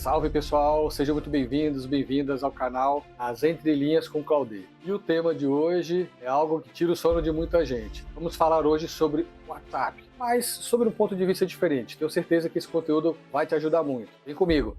Salve pessoal, sejam muito bem-vindos, bem-vindas ao canal As Entrelinhas com Claudê. E o tema de hoje é algo que tira o sono de muita gente. Vamos falar hoje sobre o WhatsApp, mas sobre um ponto de vista diferente. Tenho certeza que esse conteúdo vai te ajudar muito. Vem comigo!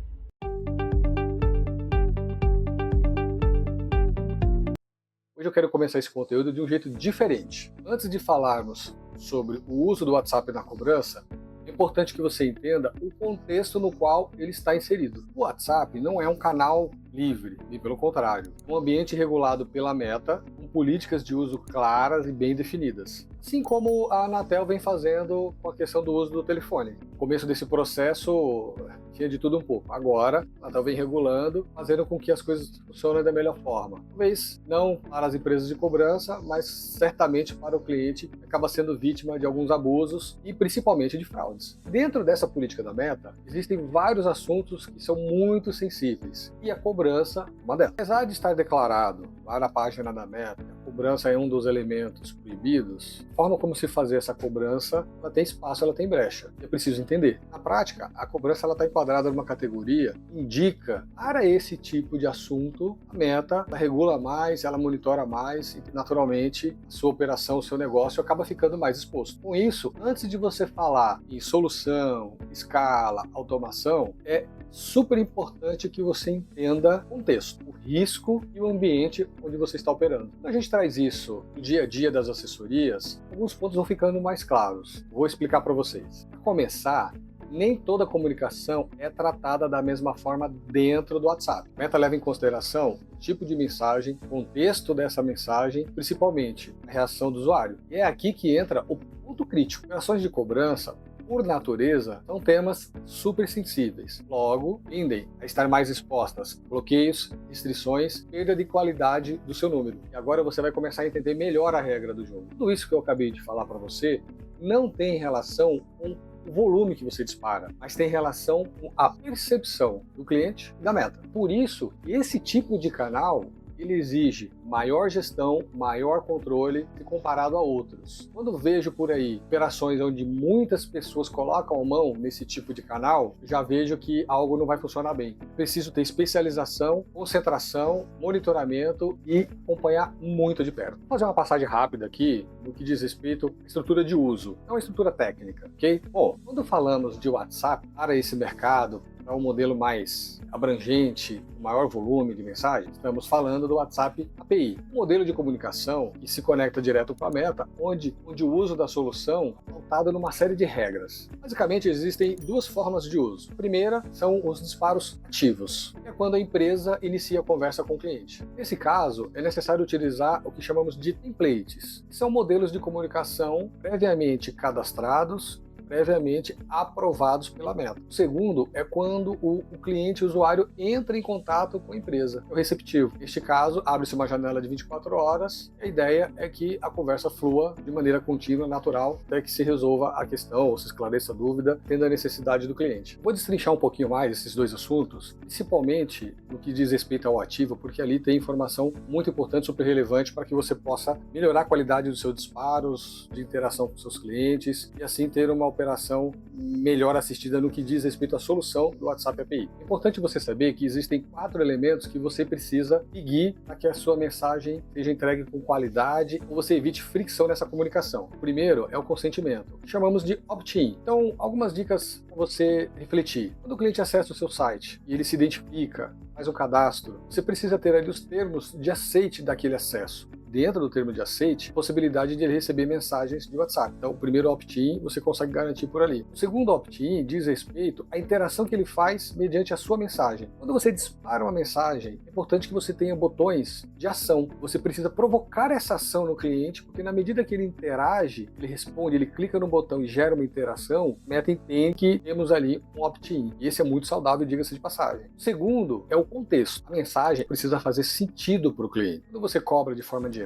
Hoje eu quero começar esse conteúdo de um jeito diferente. Antes de falarmos sobre o uso do WhatsApp na cobrança, é importante que você entenda o contexto no qual ele está inserido. O WhatsApp não é um canal livre, e pelo contrário, é um ambiente regulado pela Meta, com políticas de uso claras e bem definidas. Assim como a Anatel vem fazendo com a questão do uso do telefone. No começo desse processo tinha de tudo um pouco. Agora, a Anatel vem regulando, fazendo com que as coisas funcionem da melhor forma. Talvez não para as empresas de cobrança, mas certamente para o cliente que acaba sendo vítima de alguns abusos e principalmente de fraudes. Dentro dessa política da Meta, existem vários assuntos que são muito sensíveis e a cobrança é uma delas. Apesar de estar declarado lá na página da Meta, a cobrança é um dos elementos proibidos, a forma como se fazer essa cobrança, ela tem espaço, ela tem brecha. É preciso entender. Na prática, a cobrança está enquadrada numa categoria que indica para esse tipo de assunto, a Meta ela regula mais, ela monitora mais e, naturalmente, a sua operação, o seu negócio acaba ficando mais exposto. Com isso, antes de você falar em solução, escala, automação, é super importante que você entenda o contexto, o risco e o ambiente onde você está operando. Quando a gente traz isso no dia a dia das assessorias, alguns pontos vão ficando mais claros. Vou explicar para vocês. Para começar, nem toda comunicação é tratada da mesma forma dentro do WhatsApp. A Meta leva em consideração o tipo de mensagem, o contexto dessa mensagem, principalmente a reação do usuário. E é aqui que entra o ponto crítico. Operações de cobrança, por natureza, são temas super sensíveis. Logo, tendem a estar mais expostas a bloqueios, restrições, perda de qualidade do seu número. E agora você vai começar a entender melhor a regra do jogo. Tudo isso que eu acabei de falar para você não tem relação com o volume que você dispara, mas tem relação com a percepção do cliente e da Meta. Por isso, esse tipo de canal ele exige maior gestão, maior controle se comparado a outros. Quando vejo por aí operações onde muitas pessoas colocam a mão nesse tipo de canal, já vejo que algo não vai funcionar bem. Preciso ter especialização, concentração, monitoramento e acompanhar muito de perto. Vou fazer uma passagem rápida aqui no que diz respeito à estrutura de uso. É uma estrutura técnica, ok? Bom, quando falamos de WhatsApp para esse mercado, para um modelo mais abrangente, maior volume de mensagens, estamos falando do WhatsApp API, um modelo de comunicação que se conecta direto com a Meta, onde o uso da solução é pautado numa série de regras. Basicamente, existem duas formas de uso. A primeira são os disparos ativos, que é quando a empresa inicia a conversa com o cliente. Nesse caso, é necessário utilizar o que chamamos de templates, que são modelos de comunicação previamente cadastrados, previamente aprovados pela Meta. O segundo é quando o cliente, o usuário, entra em contato com a empresa, o receptivo. Neste caso, abre-se uma janela de 24 horas e a ideia é que a conversa flua de maneira contínua, natural, até que se resolva a questão ou se esclareça a dúvida, tendo a necessidade do cliente. Vou destrinchar um pouquinho mais esses dois assuntos, principalmente no que diz respeito ao ativo, porque ali tem informação muito importante, super relevante para que você possa melhorar a qualidade dos seus disparos, de interação com seus clientes e assim ter uma operação melhor assistida no que diz respeito à solução do WhatsApp API. É importante você saber que existem 4 elementos que você precisa seguir para que a sua mensagem seja entregue com qualidade ou você evite fricção nessa comunicação. O primeiro é o consentimento, que chamamos de opt-in. Então, algumas dicas para você refletir. Quando o cliente acessa o seu site e ele se identifica, faz um cadastro, você precisa ter ali os termos de aceite daquele acesso. Dentro do termo de aceite, possibilidade de ele receber mensagens de WhatsApp. Então, o primeiro opt-in você consegue garantir por ali. O segundo opt-in diz respeito à interação que ele faz mediante a sua mensagem. Quando você dispara uma mensagem, é importante que você tenha botões de ação. Você precisa provocar essa ação no cliente, porque na medida que ele interage, ele responde, ele clica no botão e gera uma interação, a Meta entende que temos ali um opt-in. E esse é muito saudável, diga-se de passagem. O segundo é o contexto. A mensagem precisa fazer sentido para o cliente. Quando você cobra de forma direta,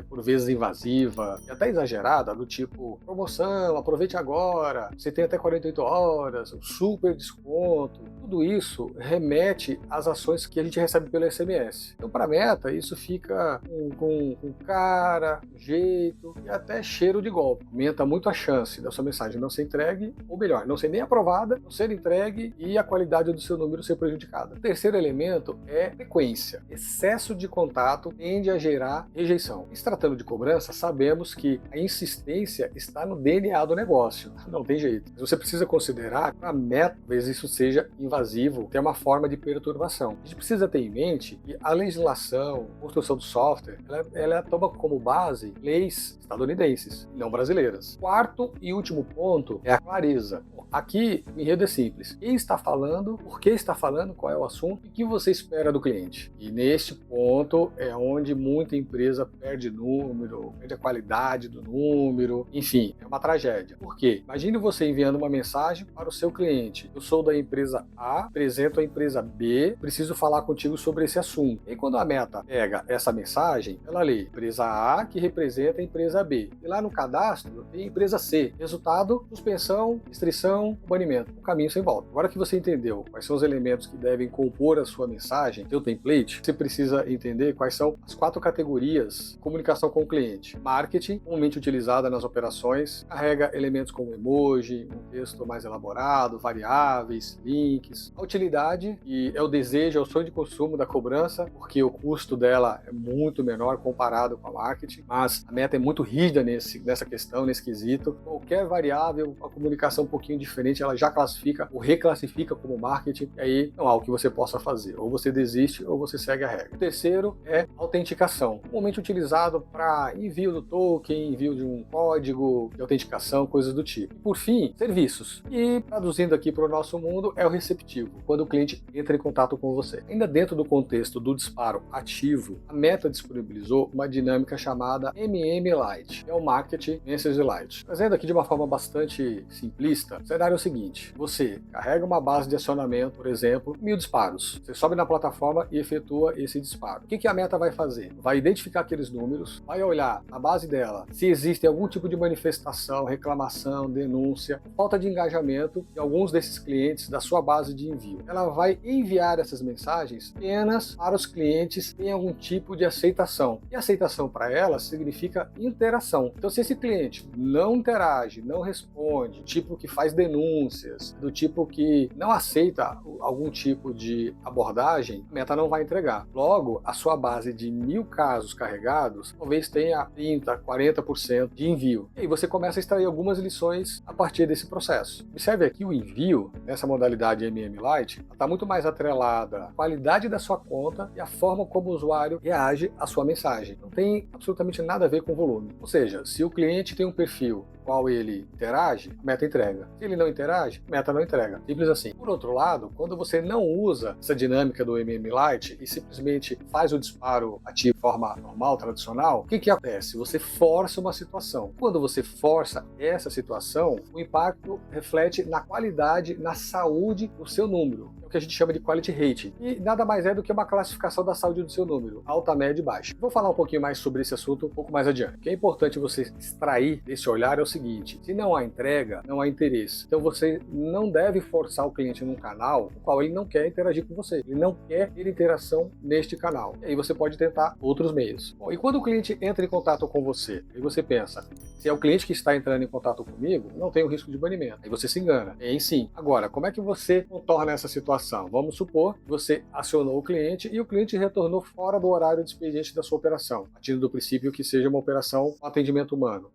por vezes invasiva e até exagerada, do tipo promoção, aproveite agora, você tem até 48 horas, um super desconto, Tudo isso remete às ações que a gente recebe pelo SMS. Então, para a meta, isso fica com cara, jeito e até cheiro de golpe. Aumenta muito a chance da sua mensagem não ser entregue, ou melhor, não ser nem aprovada, não ser entregue e a qualidade do seu número ser prejudicada. O terceiro elemento é frequência. Excesso de contato tende a gerar rejeição. Em se tratando de cobrança, sabemos que a insistência está no DNA do negócio. Não tem jeito. Mas você precisa considerar que a meta, talvez isso seja invasivo, tem uma forma de perturbação. A gente precisa ter em mente que a legislação, a construção do software, ela toma como base leis estadunidenses, não brasileiras. Quarto e último ponto é a clareza. Aqui, o enredo é simples. Quem está falando, por que está falando, qual é o assunto e o que você espera do cliente. E neste ponto é onde muita empresa perde número, perde a qualidade do número, enfim, é uma tragédia. Por quê? Imagine você enviando uma mensagem para o seu cliente. Eu sou da empresa A, apresento a empresa B, preciso falar contigo sobre esse assunto. E quando a meta pega essa mensagem, ela lê empresa A que representa a empresa B. E lá no cadastro tem a empresa C. Resultado, suspensão, restrição, banimento, um caminho sem volta. Agora que você entendeu quais são os elementos que devem compor a sua mensagem, seu template, você precisa entender quais são as 4 categorias de comunicação com o cliente. Marketing, comumente utilizada nas operações, carrega elementos como emoji, um texto mais elaborado, variáveis, links. A utilidade, que é o desejo, é o sonho de consumo da cobrança, porque o custo dela é muito menor comparado com a marketing, mas a meta é muito rígida nessa questão, nesse quesito. Qualquer variável, a comunicação um pouquinho diferente, ela já classifica ou reclassifica como marketing, e aí não há o que você possa fazer. Ou você desiste ou você segue a regra. O terceiro é autenticação, comumente utilizado para envio do token, envio de um código de autenticação, coisas do tipo. E, por fim, serviços. E traduzindo aqui para o nosso mundo, é o receptivo, quando o cliente entra em contato com você. Ainda dentro do contexto do disparo ativo, a Meta disponibilizou uma dinâmica chamada MM-Lite, que é o Marketing Message Lite. Trazendo aqui de uma forma bastante simplista, o cenário é o seguinte: você carrega uma base de acionamento, por exemplo, 1000 disparos. Você sobe na plataforma e efetua esse disparo. O que a Meta vai fazer? Vai identificar aqueles números, vai olhar na base dela se existe algum tipo de manifestação, reclamação, denúncia, falta de engajamento de alguns desses clientes da sua base de envio. Ela vai enviar essas mensagens apenas para os clientes que têm algum tipo de aceitação. E aceitação para ela significa interação. Então, se esse cliente não interage, não responde, tipo que faz denúncias, do tipo que não aceita algum tipo de abordagem, a Meta não vai entregar. Logo, a sua base de 1000 casos carregados talvez tenha 30%, 40% de envio. E aí você começa a extrair algumas lições a partir desse processo. Observe aqui o envio, nessa modalidade MM-Lite, está muito mais atrelada à qualidade da sua conta e à forma como o usuário reage à sua mensagem. Não tem absolutamente nada a ver com o volume. Ou seja, se o cliente tem um perfil qual ele interage, a Meta entrega. Se ele não interage, a Meta não entrega. Simples assim. Por outro lado, quando você não usa essa dinâmica do MM-Lite e simplesmente faz o disparo ativo de forma normal, tradicional, o que acontece? Você força uma situação. Quando você força essa situação, o impacto reflete na qualidade, na saúde do seu número. É o que a gente chama de quality rating. E nada mais é do que uma classificação da saúde do seu número, alta, média e baixa. Vou falar um pouquinho mais sobre esse assunto um pouco mais adiante. O que é importante você extrair desse olhar é o seguinte: se não há entrega, não há interesse. Então você não deve forçar o cliente num canal no qual ele não quer interagir com você. Ele não quer ter interação neste canal. E aí você pode tentar outros meios. Bom, e quando o cliente entra em contato com você, aí você pensa, se é o cliente que está entrando em contato comigo, não tem o risco de banimento. Aí você se engana. Em sim. Agora, como é que você contorna essa situação? Vamos supor que você acionou o cliente e o cliente retornou fora do horário de expediente da sua operação, partindo do princípio que seja uma operação com atendimento humano.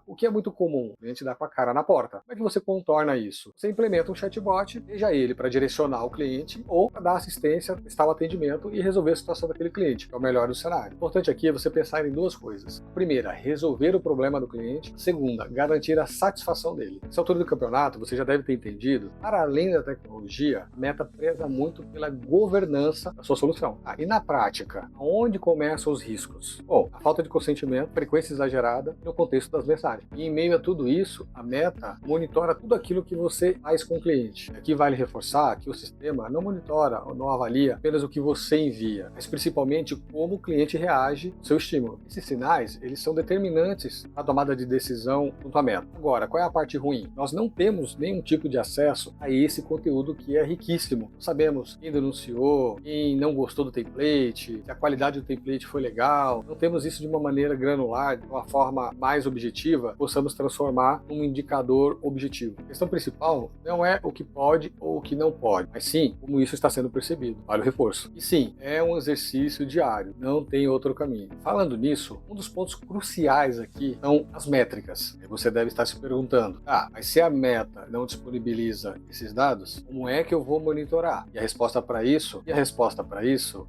O que é muito comum, o cliente dá com a cara na porta. Como é que você contorna isso? Você implementa um chatbot, seja ele para direcionar o cliente ou para dar assistência, prestar o atendimento e resolver a situação daquele cliente, que é o melhor do cenário. O importante aqui é você pensar em duas coisas. A primeira, resolver o problema do cliente. A segunda, garantir a satisfação dele. Nessa altura do campeonato, você já deve ter entendido, para além da tecnologia, a Meta preza muito pela governança da sua solução. E na prática, onde começam os riscos? Bom, a falta de consentimento, frequência exagerada no contexto das mensagens. E em meio a tudo isso, a Meta monitora tudo aquilo que você faz com o cliente. Aqui vale reforçar que o sistema não monitora ou não avalia apenas o que você envia, mas principalmente como o cliente reage ao seu estímulo. Esses sinais, eles são determinantes na tomada tomada de decisão junto à meta. Agora, qual é a parte ruim? Nós não temos nenhum tipo de acesso a esse conteúdo que é riquíssimo. Não sabemos quem denunciou, quem não gostou do template, se a qualidade do template foi legal. Não temos isso de uma maneira granular, de uma forma mais objetiva, possamos transformar num indicador objetivo. A questão principal não é o que pode ou o que não pode, mas sim como isso está sendo percebido. Vale o reforço. E sim, é um exercício diário, não tem outro caminho. Falando nisso, um dos pontos cruciais aqui são as métricas. E você deve estar se perguntando, mas se a meta não disponibiliza esses dados, como é que eu vou monitorar? E a resposta para isso é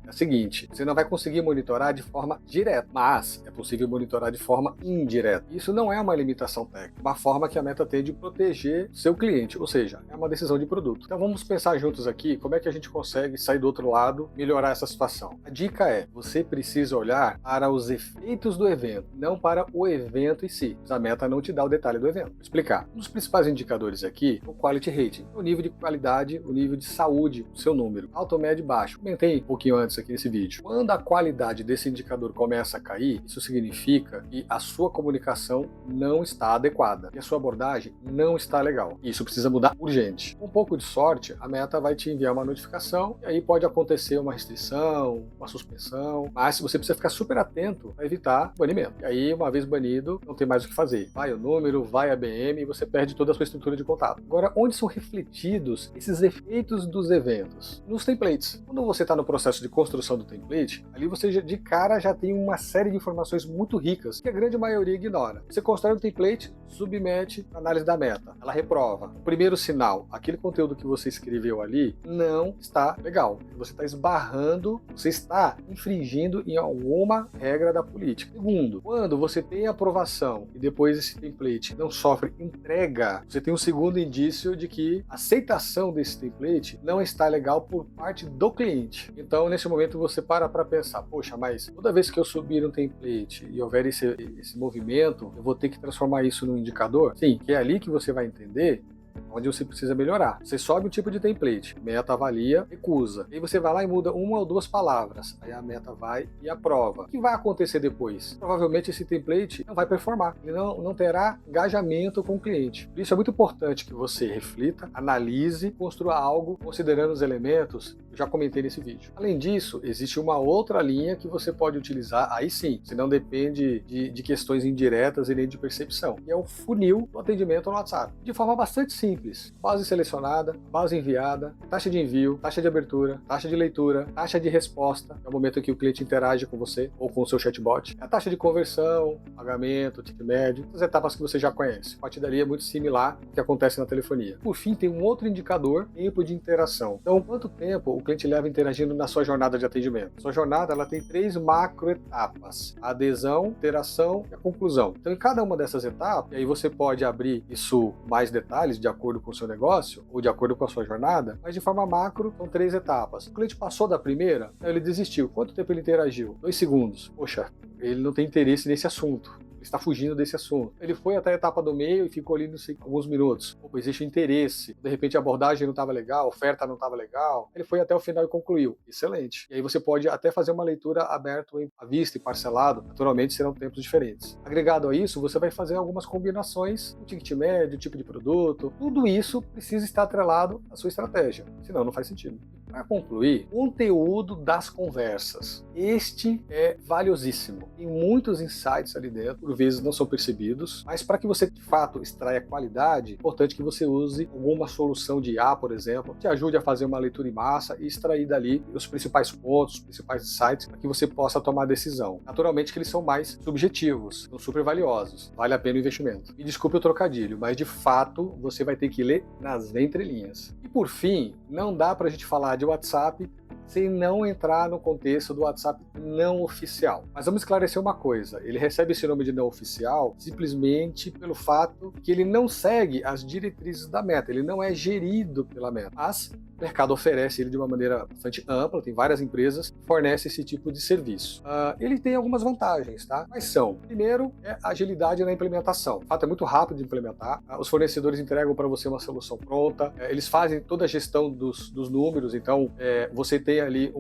a seguinte: você não vai conseguir monitorar de forma direta, mas é possível monitorar de forma indireta. Isso não é uma limitação técnica, uma forma que a meta tem de proteger seu cliente, ou seja, é uma decisão de produto. Então vamos pensar juntos aqui como é que a gente consegue sair do outro lado, melhorar essa situação. A dica é, você precisa olhar para os efeitos do evento, não para o evento em si. A meta não te dá o detalhe do evento. Vou explicar. Um dos principais indicadores aqui é o Quality Rating, o nível de qualidade, o nível de saúde do seu número, alto, médio e baixo. Comentei um pouquinho antes aqui nesse vídeo. Quando a qualidade desse indicador começa a cair, isso significa que a sua comunicação não está adequada e a sua abordagem não está legal. Isso precisa mudar urgente. Com um pouco de sorte, a meta vai te enviar uma notificação e aí pode acontecer uma restrição, uma suspensão, mas você precisa ficar super atento para evitar banimento. E aí, uma vez banido, não tem mais o que fazer. Vai o número, vai a BM e você perde toda a sua estrutura de contato. Agora, onde são refletidos esses efeitos dos eventos? Nos templates. Quando você está no processo de construção do template, ali você de cara já tem uma série de informações muito ricas que a grande maioria ignora. Você constrói um template, submete para análise da meta. Ela reprova. O primeiro sinal, aquele conteúdo que você escreveu ali não está legal. Você está esbarrando, você está infringindo em alguma regra da política. Segundo, quando você tem aprovação e depois esse template não sofre entrega, você tem um segundo indício de que a aceitação desse template não está legal por parte do cliente. Então, nesse momento, você para pensar, poxa, mas toda vez que eu subir um template e houver esse movimento, eu vou ter que transformar isso num indicador? Sim, que é ali que você vai entender onde você precisa melhorar. Você sobe um tipo de template, meta avalia, recusa. Aí você vai lá e muda uma ou duas palavras. Aí a meta vai e aprova. O que vai acontecer depois? Provavelmente esse template não vai performar. Ele não terá engajamento com o cliente. Por isso é muito importante que você reflita, analise, construa algo considerando os elementos que eu já comentei nesse vídeo. Além disso, existe uma outra linha que você pode utilizar, aí sim, você não depende de questões indiretas e nem de percepção. E é o funil do atendimento no WhatsApp. De forma bastante simples. Base selecionada, base enviada, taxa de envio, taxa de abertura, taxa de leitura, taxa de resposta, é o momento em que o cliente interage com você ou com o seu chatbot, a taxa de conversão, pagamento, ticket médio, as etapas que você já conhece. A partir dali é muito similar ao que acontece na telefonia. Por fim, tem um outro indicador, tempo de interação. Então, quanto tempo o cliente leva interagindo na sua jornada de atendimento? Sua jornada ela tem 3 macro etapas: a adesão, interação e a conclusão. Então, em cada uma dessas etapas, e aí você pode abrir isso mais detalhes de acordo com o seu negócio ou de acordo com a sua jornada, mas de forma macro são 3 etapas. O cliente passou da primeira, ele desistiu. Quanto tempo ele interagiu? 2 segundos. Poxa, ele não tem interesse nesse assunto. Está fugindo desse assunto. Ele foi até a etapa do meio e ficou ali, não sei, alguns minutos. Ou existe um interesse. De repente a abordagem não estava legal, a oferta não estava legal. Ele foi até o final e concluiu. Excelente. E aí você pode até fazer uma leitura aberta à vista e parcelado. Naturalmente serão tempos diferentes. Agregado a isso, você vai fazer algumas combinações, o ticket médio, o tipo de produto. Tudo isso precisa estar atrelado à sua estratégia. Senão não faz sentido. Para concluir, conteúdo das conversas. Este é valiosíssimo. Tem muitos insights ali dentro, por vezes não são percebidos, mas para que você de fato extraia qualidade, é importante que você use alguma solução de IA, por exemplo, que ajude a fazer uma leitura em massa e extrair dali os principais pontos, os principais insights, para que você possa tomar a decisão. Naturalmente que eles são mais subjetivos, são super valiosos, vale a pena o investimento. E desculpe o trocadilho, mas de fato você vai ter que ler nas entrelinhas. E por fim, não dá para a gente falar de WhatsApp sem não entrar no contexto do WhatsApp não oficial. Mas vamos esclarecer uma coisa, ele recebe esse nome de não oficial simplesmente pelo fato que ele não segue as diretrizes da meta, ele não é gerido pela meta, mas O mercado oferece ele de uma maneira bastante ampla, tem várias empresas que fornecem esse tipo de serviço. Ele tem algumas vantagens, tá? Quais são? Primeiro é a agilidade na implementação. O fato é muito rápido de implementar. Os fornecedores entregam para você uma solução pronta. Eles fazem toda a gestão dos números, então você tem ali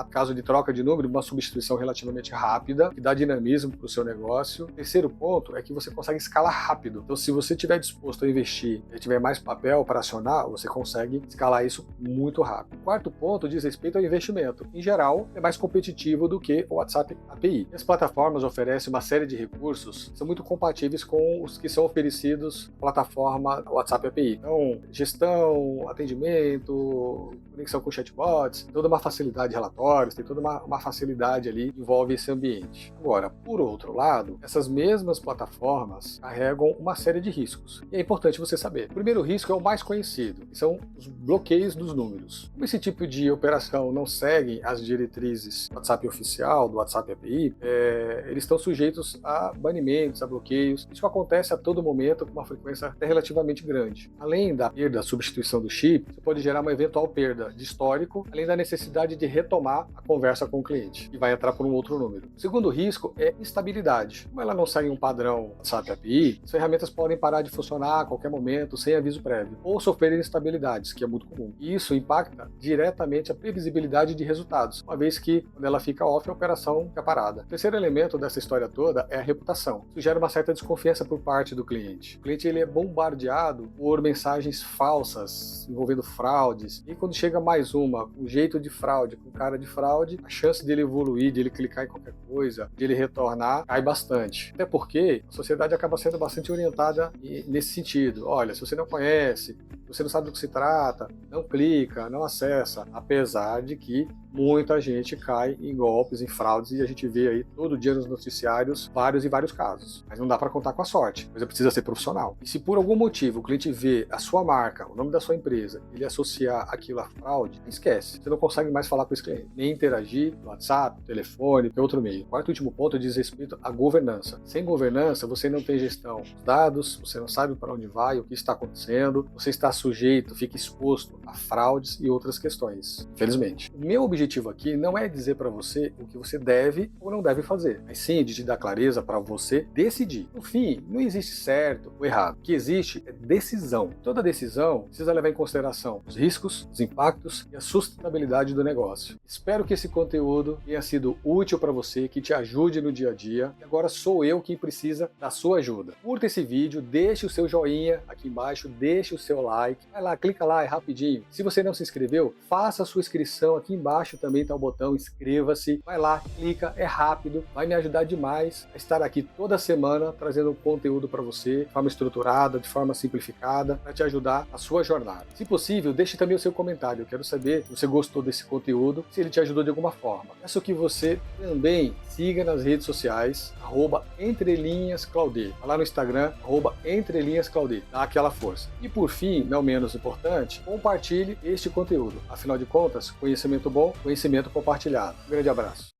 caso de troca de número, uma substituição relativamente rápida, que dá dinamismo para o seu negócio. O terceiro ponto é que você consegue escalar rápido. Então, se você estiver disposto a investir e tiver mais papel para acionar, você consegue escalar isso muito rápido. O quarto ponto diz respeito ao investimento. Em geral, é mais competitivo do que o WhatsApp API. As plataformas oferecem uma série de recursos que são muito compatíveis com os que são oferecidos na plataforma WhatsApp API. Então, gestão, atendimento, conexão com chatbots, toda uma facilidade de relatórios, tem toda uma facilidade ali que envolve esse ambiente. Agora, por outro lado, essas mesmas plataformas carregam uma série de riscos. E é importante você saber. O primeiro risco é o mais conhecido, que são os bloqueios dos números. Como esse tipo de operação não segue as diretrizes do WhatsApp oficial, do WhatsApp API, eles estão sujeitos a banimentos, a bloqueios. Isso acontece a todo momento com uma frequência até relativamente grande. Além da perda, da substituição do chip, isso pode gerar uma eventual perda de histórico, além da necessidade de retomar a conversa com o cliente, que vai entrar por um outro número. O segundo risco é instabilidade. Como ela não segue um padrão WhatsApp API, as ferramentas podem parar de funcionar a qualquer momento, sem aviso prévio, ou sofrer instabilidades, que é muito comum. E isso impacta diretamente a previsibilidade de resultados, uma vez que, quando ela fica off, a operação fica parada. O terceiro elemento dessa história toda é a reputação. Isso gera uma certa desconfiança por parte do cliente. O cliente ele é bombardeado por mensagens falsas, envolvendo fraudes, e quando chega mais uma, com jeito de fraude, com cara de fraude, a chance dele evoluir, de ele clicar em qualquer coisa, de ele retornar, cai bastante. Até porque a sociedade acaba sendo bastante orientada nesse sentido. Olha, se você não conhece, se você não sabe do que se trata, não clica, não acessa, apesar de que muita gente cai em golpes, em fraudes, e a gente vê aí todo dia nos noticiários vários e vários casos. Mas não dá para contar com a sorte, mas precisa ser profissional. E se por algum motivo o cliente vê a sua marca, o nome da sua empresa, ele associar aquilo à fraude, esquece. Você não consegue mais falar com esse cliente, nem interagir no WhatsApp, no telefone, por outro meio. O quarto e último ponto diz respeito à governança. Sem governança, você não tem gestão dos dados, você não sabe para onde vai, o que está acontecendo, você está sujeito, fica exposto a fraudes e outras questões, infelizmente. O meu objetivo aqui não é dizer para você o que você deve ou não deve fazer, mas sim de te dar clareza para você decidir. No fim, não existe certo ou errado. O que existe é decisão. Toda decisão precisa levar em consideração os riscos, os impactos e a sustentabilidade do negócio. Espero que esse conteúdo tenha sido útil para você, que te ajude no dia a dia. E agora sou eu quem precisa da sua ajuda. Curta esse vídeo, deixe o seu joinha aqui embaixo, deixe o seu like. Vai lá, clica lá, é rapidinho. Se você não se inscreveu, faça a sua inscrição. Aqui embaixo também está o botão inscreva-se. Vai lá, clica, é rápido, vai me ajudar demais a estar aqui toda semana trazendo conteúdo para você de forma estruturada, de forma simplificada, para te ajudar na sua jornada. Se possível, deixe também o seu comentário. Eu quero saber se você gostou desse conteúdo, se ele te ajudou de alguma forma. Peço que você também siga nas redes sociais, @entrelinhasclaudê. Lá no Instagram, @entrelinhasclaudê. Dá aquela força. E por fim, não menos importante, compartilhe este conteúdo. Afinal de contas, conhecimento bom, conhecimento compartilhado. Um grande abraço.